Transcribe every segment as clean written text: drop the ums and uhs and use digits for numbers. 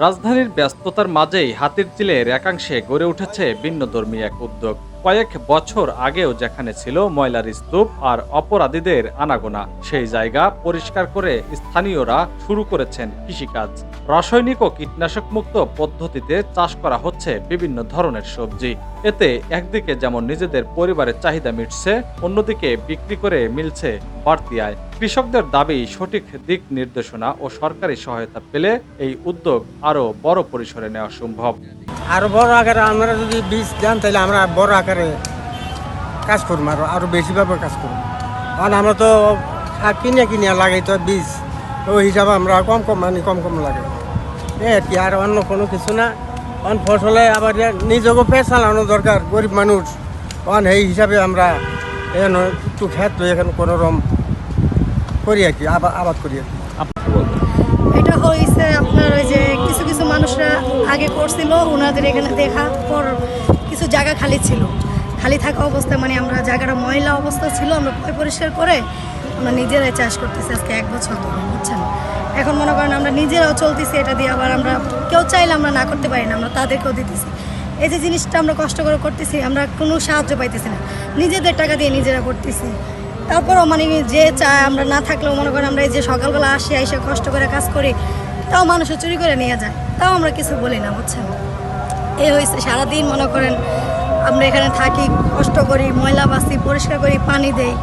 রাজধানীর ব্যস্ততার মাঝেই হাতিরঝিলের একাংশে গড়ে উঠেছে ভিন্নধর্মী এক উদ্যোগ। কয়েক বছর আগেও যেখানে ছিল ময়লার স্তূপ আর অপরাধীদের আনাগোনা, সেই জায়গা পরিষ্কার করে স্থানীয়রা শুরু করেছেন কৃষিকাজ। রাসায়নিক ও কীটনাশক মুক্ত পদ্ধতিতে চাষ করা হচ্ছে বিভিন্ন ধরনের সবজি। এতে একদিকে যেমন নিজেদের পরিবারের চাহিদা মিটছে, অন্যদিকে বিক্রি করে মিলছে বাড়তি আয়। কৃষকদের দাবি, সঠিক দিক নির্দেশনা ও সরকারি সহায়তা পেলে এই উদ্যোগ আরও বড় পরিসরে নেওয়া সম্ভব। আরো বড় আকারে আমরা যদি বীজ দেন তাহলে আমরা বড় আকারে কাজ করবো, আরো বেশিভাবে কাজ করবো। কারণ আমরা তো কিনে কিনে লাগাই তো বীজ, ওই হিসাবে আমরা কম লাগে আর কি, আর অন্য কোনো কিছু না। অন ফসলে আবার নিজেকে পেট চালানো দরকার, গরিব মানুষ। অন এই হিসাবে আমরা এখানে একটু খেত এখানে কোনো রকম করি আর কি, আবাদ করি আর কি। এটা হয়েছে আপনার ওই যে কিছু কিছু মানুষরা আগে করছিল, ওনাদের এখানে দেখা পর কিছু জায়গা খালি থাকা অবস্থায়, মানে আমরা জায়গাটা ময়লা অবস্থা ছিল, আমরা পরিষ্কার করে আমরা নিজেরাই চাষ করতেছি আজকে 1 বছর ধরে, বুঝছেন। এখন মনে করেন আমরা নিজেরাও চলতেছি এটা দিয়ে, আবার আমরা কেউ চাইলে আমরা না করতে পারি না, আমরা তাদেরকেও দিতেছি। এই যে জিনিসটা আমরা কষ্ট করে করতেছি, আমরা কোনো সাহায্য পাইতেছি না, নিজেদের টাকা দিয়ে নিজেরা করতেছি। তারপরও মানে যে চায়, আমরা না থাকলেও মনে করেন আমরা এই যে সকালবেলা আসি, এসে কষ্ট করে কাজ করি, তাও মানুষও চুরি করে নিয়ে যায়, তাও আমরা কিছু বলি না, বুঝছেন। এই হয়েছে সারাদিন মনে করেন আমরা এখানে থাকি, কষ্ট করি, ময়লা বাসি, পরিষ্কার করি, পানি দেই,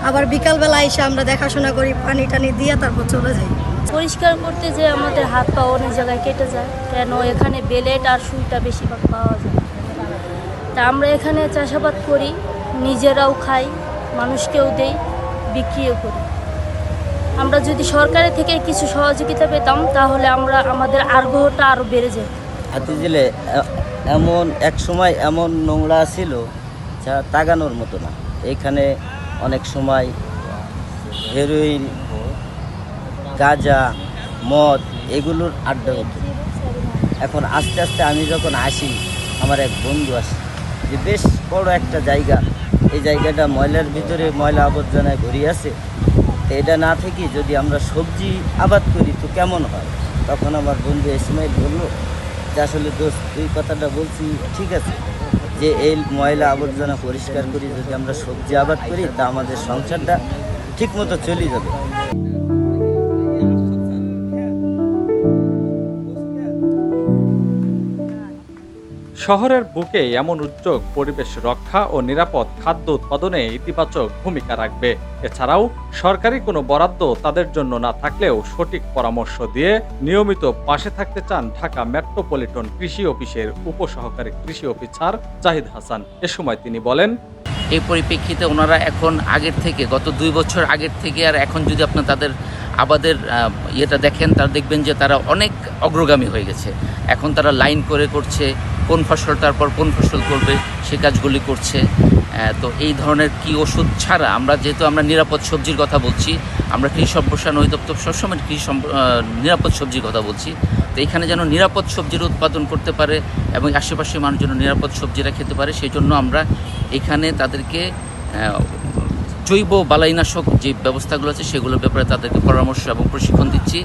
আবার বিকালবেলা এসে আমরা দেখাশোনা করি, পানি টানি দিয়ে তারপর চলে যাই। পরিষ্কার করতে যে আমাদের হাত পা অনেক জায়গায় কেটে যায়, কেন এখানে বেলেট আর সুইটা বেশিরভাগ পাওয়া যায়। তা আমরা এখানে চাষাবাদ করি, নিজেরাও খাই, মানুষকেও দেই, বিক্রিও করি। আমরা যদি সরকারের থেকে কিছু সহযোগিতা পেতাম তাহলে আমাদের আগ্রহটা আরও বেড়ে যেত। হাতিঝিলে এমন এক সময় এমন নোংরা ছিল যা তাগানোর মতো না। এখানে অনেক সময় হেরোইন, গাঁজা, মদ এগুলোর আড্ডা হতো। এখন আস্তে আস্তে আমি যখন আসি, আমার এক বন্ধু আসে যে বেশ বড় একটা জায়গা, এই জায়গাটা ময়লার ভিতরে ময়লা আবর্জনায় ভরি আছে, এটা না থেকে যদি আমরা সবজি আবাদ করি তো কেমন হয়। তখন আমার বন্ধু ইসমাইল বললো যে আসলে দোস্ত, তুই কথাটা বলছি ঠিক আছে, যে এই ময়লা আবর্জনা পরিষ্কার করি যদি আমরা সবজি আবাদ করি তা আমাদের সংসারটা ঠিকমতো চলে যাবে। শহরের বুকে এমন উদ্যোগ পরিবেশ রক্ষা ও নিরাপদ খাদ্য উৎপাদনে ইতিবাচক ভূমিকা রাখবে। এছাড়াও সরকারি কোনো বরাদ্দ তাদের জন্য না থাকলেও সঠিক পরামর্শ দিয়ে নিয়মিত পাশে থাকতে চান ঢাকা মেট্রোপলিটন কৃষি অফিসের উপসহকারী কৃষি অফিসার জাহিদ হাসান। এ সময় তিনি বলেন, এই পরিপ্রেক্ষিতে ওনারা এখন আগের থেকে, গত 2 বছর আগের থেকে আর এখন যদি আপনার তাদের আবাদের ইয়েটা দেখেন, তারা দেখবেন যে তারা অনেক অগ্রগামী হয়ে গেছে। এখন তারা লাইন করে করছে, কোন ফসলটার পর কোন ফসল করবে সে কাজগুলি করছে। তো এই ধরনের কি ওষুধ ছাড়া যেহেতু আমরা নিরাপদ সবজির কথা বলছি, আমরা কৃষি সম্প্রসারণ অধিদপ্তর সবসময় নিরাপদ সবজির কথা বলছি। তো এখানে যেন নিরাপদ সবজির উৎপাদন করতে পারে এবং আশেপাশের মানুষ যেন নিরাপদ সবজিরা খেতে পারে, সেই জন্য আমরা এখানে তাদেরকে জৈব বালাইনাশক যে ব্যবস্থাগুলো আছে সেগুলোর ব্যাপারে তাদেরকে পরামর্শ এবং প্রশিক্ষণ দিচ্ছি,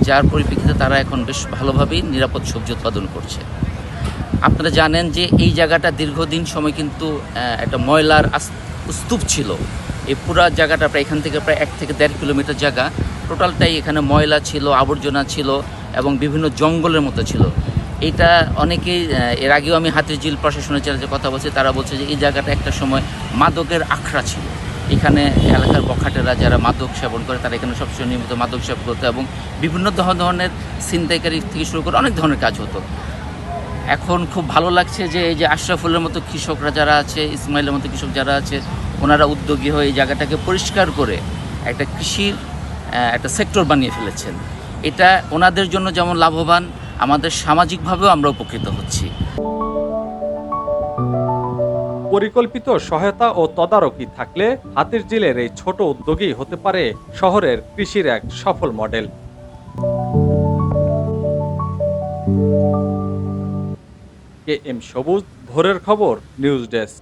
যার পরিপ্রেক্ষিতে তারা এখন বেশ ভালোভাবেই নিরাপদ সবজি উৎপাদন করছে। আপনারা জানেন যে এই জায়গাটা দীর্ঘদিন সময় কিন্তু একটা ময়লার স্তূপ ছিল। এই পুরো জায়গাটা প্রায় এখান থেকে প্রায় 1 থেকে 1.5 কিলোমিটার জায়গা টোটালটাই এখানে ময়লা ছিল, আবর্জনা ছিল এবং বিভিন্ন জঙ্গলের মতো ছিল। এইটা অনেকেই, এর আগেও আমি হাতিরঝিল প্রশাসনের যে কথা বলছি, তারা বলছে যে এই জায়গাটা একটা সময় মাদকের আখড়া ছিল। এখানে এলাকার বখাটেরা যারা মাদক সেবন করে তারা এখানে সবসময় নিয়মিত মাদক সেবন করতো এবং বিভিন্ন ধরনের ছিনতাইকারী থেকে শুরু করে অনেক ধরনের কাজ হতো। এখন খুব ভালো লাগছে যে এই যে আশরাফুলের মতো কৃষকরা যারা আছে, ইসমাইলের মতো কৃষক যারা আছে, ওনারা উদ্যোগী হয়ে এই জায়গাটাকে পরিষ্কার করে একটা কৃষির একটা সেক্টর বানিয়ে ফেলেছেন। এটা ওনাদের জন্য যেমন লাভবান, আমাদের সামাজিকভাবেও আমরা উপকৃত হচ্ছি। পরিকল্পিত সহায়তা ও তদারকি থাকলে হাতিরঝিলের এই ছোট উদ্যোগই হতে পারে শহরের কৃষির এক সফল মডেল। KM সবুজ, ভোরের খবর, নিউজ ডেস্ক।